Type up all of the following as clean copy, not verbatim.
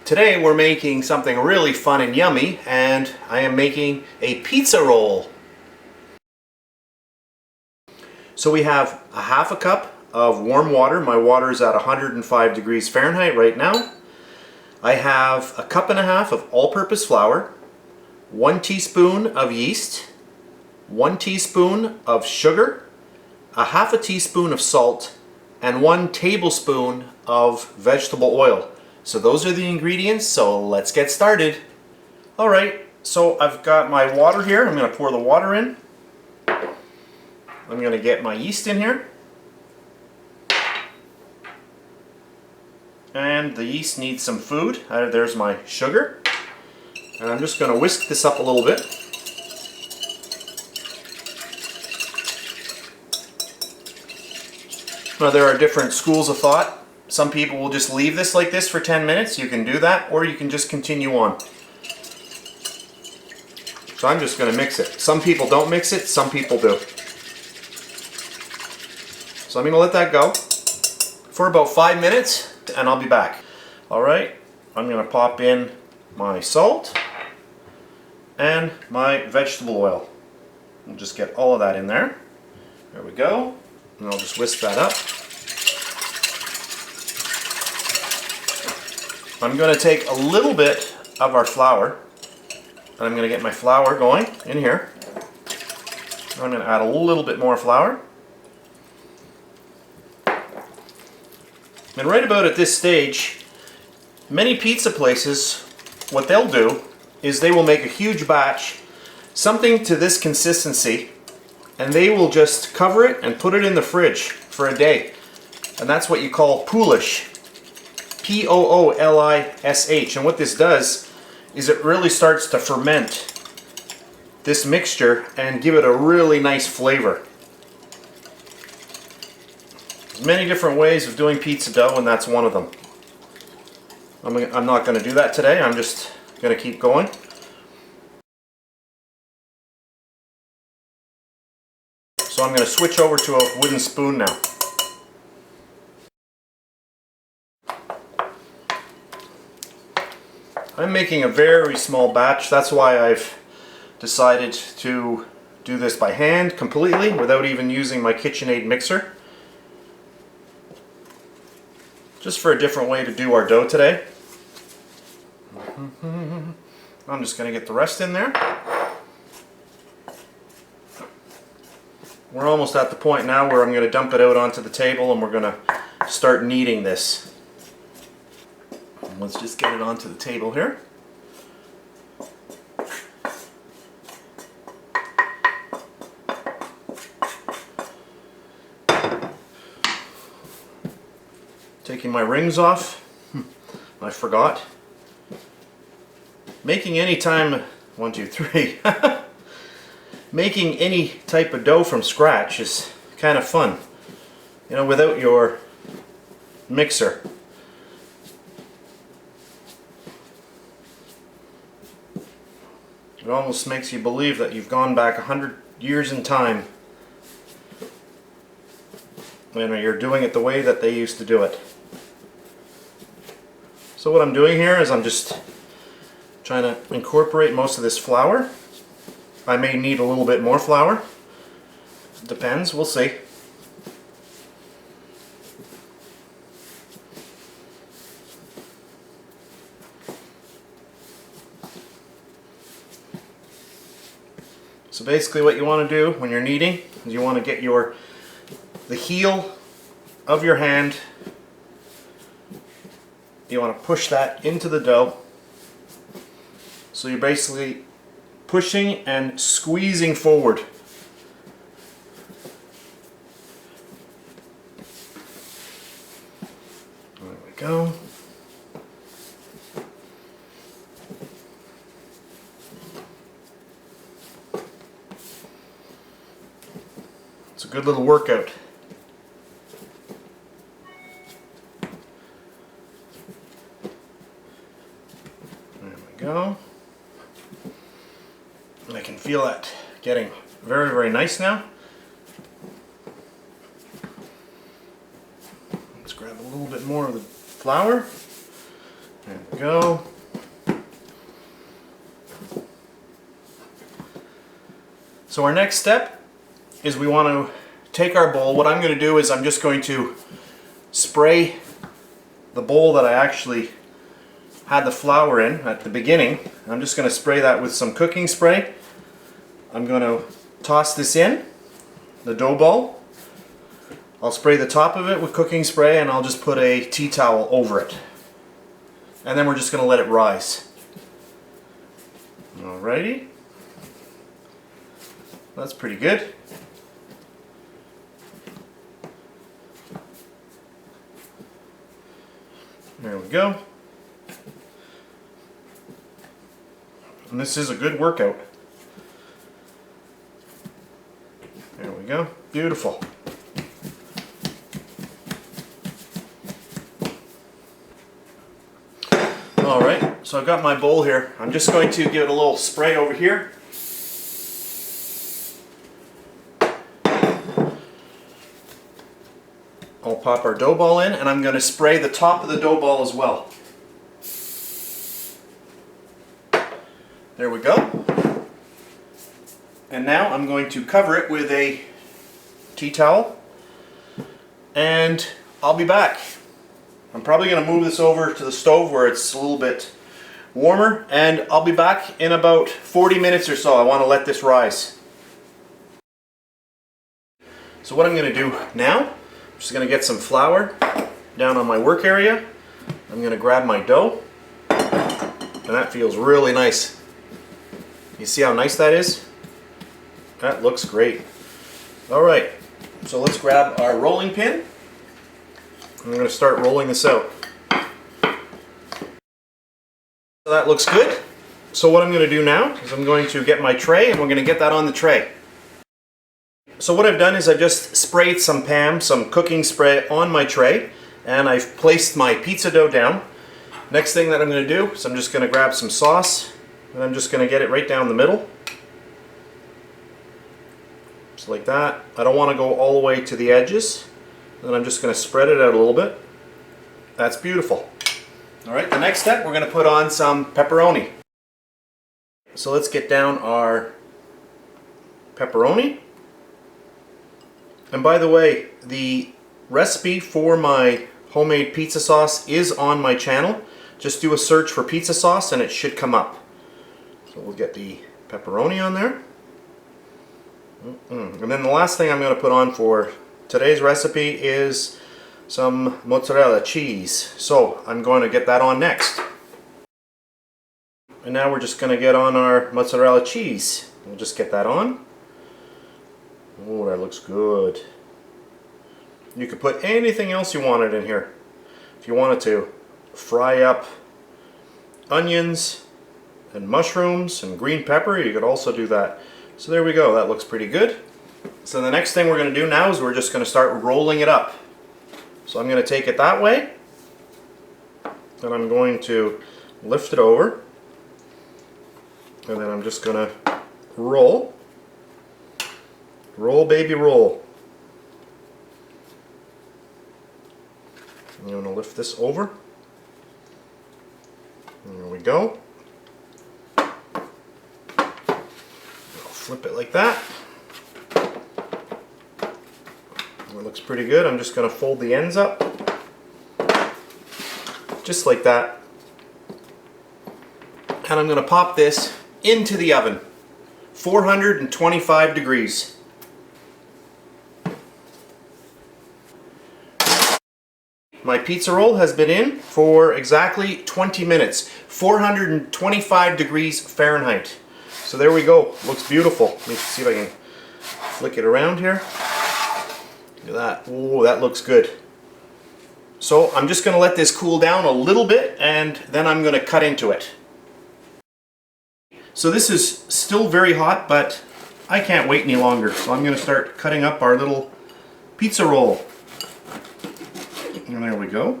Today we're making something really fun and yummy, and I am making a pizza roll. So we have a half a cup of warm water. My water is at 105 degrees Fahrenheit right now. I have a cup and a half of all-purpose flour, 1 teaspoon of yeast, 1 teaspoon of sugar, a half a teaspoon of salt, and 1 tablespoon of vegetable oil. So those are the ingredients, so let's get started. Alright, so I've got my water here. I'm going to pour the water in. I'm going to get my yeast in here. And the yeast needs some food. There's my sugar. And I'm just going to whisk this up a little bit. Now there are different schools of thought. Some people will just leave this like this for 10 minutes. You can do that, or you can just continue on. So I'm just going to mix it. Some people don't mix it, some people do. So I'm going to let that go for about 5 minutes, and I'll be back. Alright, I'm going to pop in my salt and my vegetable oil. We'll just get all of that in there. There we go. And I'll just whisk that up. I'm going to take a little bit of our flour, and I'm going to get my flour going in here. I'm going to add a little bit more flour. And right about at this stage, many pizza places, what they'll do is they will make a huge batch, something to this consistency, and they will just cover it and put it in the fridge for a day. And that's what you call poolish. P-O-O-L-I-S-H. And what this does is it really starts to ferment this mixture and give it a really nice flavor. There's many different ways of doing pizza dough, and that's one of them. I'm not going to do that today. I'm just going to keep going. So I'm going to switch over to a wooden spoon now. I'm making a very small batch. That's why I've decided to do this by hand completely without even using my KitchenAid mixer. Just for a different way to do our dough today. I'm just going to get the rest in there. We're almost at the point now where I'm going to dump it out onto the table and we're going to start kneading this. Let's just get it onto the table here. Taking my rings off. I forgot. Making any time, 1, 2, 3. Making any type of dough from scratch is kind of fun. You know, without your mixer. It almost makes you believe that you've gone back 100 years in time when you're doing it the way that they used to do it. So what I'm doing here is I'm just trying to incorporate most of this flour. I may need a little bit more flour. Depends, we'll see. So basically what you want to do when you're kneading is you want to get the heel of your hand, you want to push that into the dough. So you're basically pushing and squeezing forward. There we go. It's a good little workout. There we go. I can feel that getting very, very nice now. Let's grab a little bit more of the flour. There we we go. So our next step is we want to take our bowl. What I'm going to do is I'm just going to spray the bowl that I actually had the flour in at the beginning. I'm just going to spray that with some cooking spray. I'm going to toss this in, the dough ball. I'll spray the top of it with cooking spray, and I'll just put a tea towel over it. And then we're just going to let it rise. Alrighty. That's pretty good. There we go. And this is a good workout. There we go. Beautiful. Alright, so I've got my bowl here. I'm just going to give it a little spray over here. I'll pop our dough ball in, and I'm going to spray the top of the dough ball as well. There we go. And now I'm going to cover it with a tea towel, and I'll be back. I'm probably going to move this over to the stove where it's a little bit warmer, and I'll be back in about 40 minutes or so. I want to let this rise. So what I'm going to do now, I'm just going to get some flour down on my work area. I'm going to grab my dough, and that feels really nice. You see how nice that is? That looks great. Alright, so let's grab our rolling pin. I'm going to start rolling this out. So that looks good. So what I'm going to do now is I'm going to get my tray, and we're going to get that on the tray. So what I've done is I've just sprayed some PAM, some cooking spray on my tray, and I've placed my pizza dough down. Next thing that I'm going to do is I'm just going to grab some sauce, and I'm just going to get it right down the middle. Just like that. I don't want to go all the way to the edges. Then I'm just going to spread it out a little bit. That's beautiful. Alright, the next step, we're going to put on some pepperoni. So let's get down our pepperoni. And by the way, the recipe for my homemade pizza sauce is on my channel. Just do a search for pizza sauce and it should come up. So we'll get the pepperoni on there. And then the last thing I'm going to put on for today's recipe is some mozzarella cheese. So I'm going to get that on next. And now we're just going to get on our mozzarella cheese. We'll just get that on. Oh, that looks good. You could put anything else you wanted in here. If you wanted to fry up onions and mushrooms and green pepper, you could also do that. So there we go, that looks pretty good. So the next thing we're going to do now is we're just going to start rolling it up. So I'm going to take it that way, and I'm going to lift it over, and then I'm just going to roll. Roll, baby, roll. I'm going to lift this over. There we go. I'll flip it like that. It looks pretty good. I'm just going to fold the ends up. Just like that. And I'm going to pop this into the oven. 425 degrees. My pizza roll has been in for exactly 20 minutes. 425 degrees Fahrenheit. So there we go. Looks beautiful. Let me see if I can flick it around here. Look at that. Oh, that looks good. So I'm just going to let this cool down a little bit, and then I'm going to cut into it. So this is still very hot, but I can't wait any longer. So I'm going to start cutting up our little pizza roll. And there we go.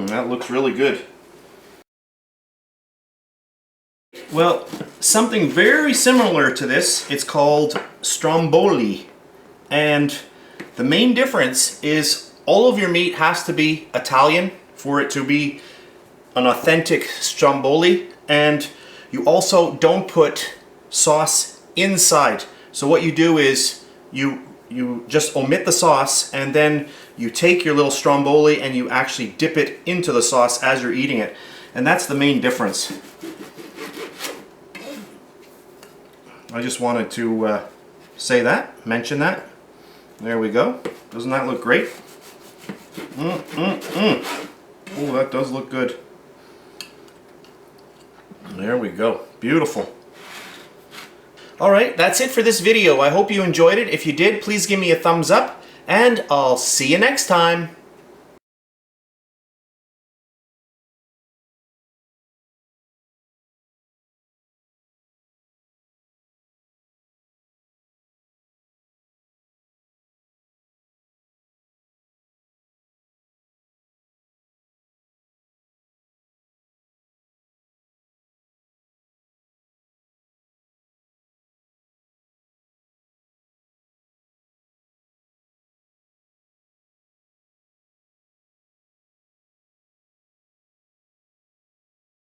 That looks really good. Well, something very similar to this. It's called Stromboli. And the main difference is all of your meat has to be Italian for it to be an authentic Stromboli. And you also don't put sauce inside. So what you do is you just omit the sauce, and then you take your little Stromboli and you actually dip it into the sauce as you're eating it. And that's the main difference. I just wanted to say that, mention that. There we go. Doesn't that look great? Oh, that does look good. There we go. Beautiful. Alright, that's it for this video. I hope you enjoyed it. If you did, please give me a thumbs up, and I'll see you next time.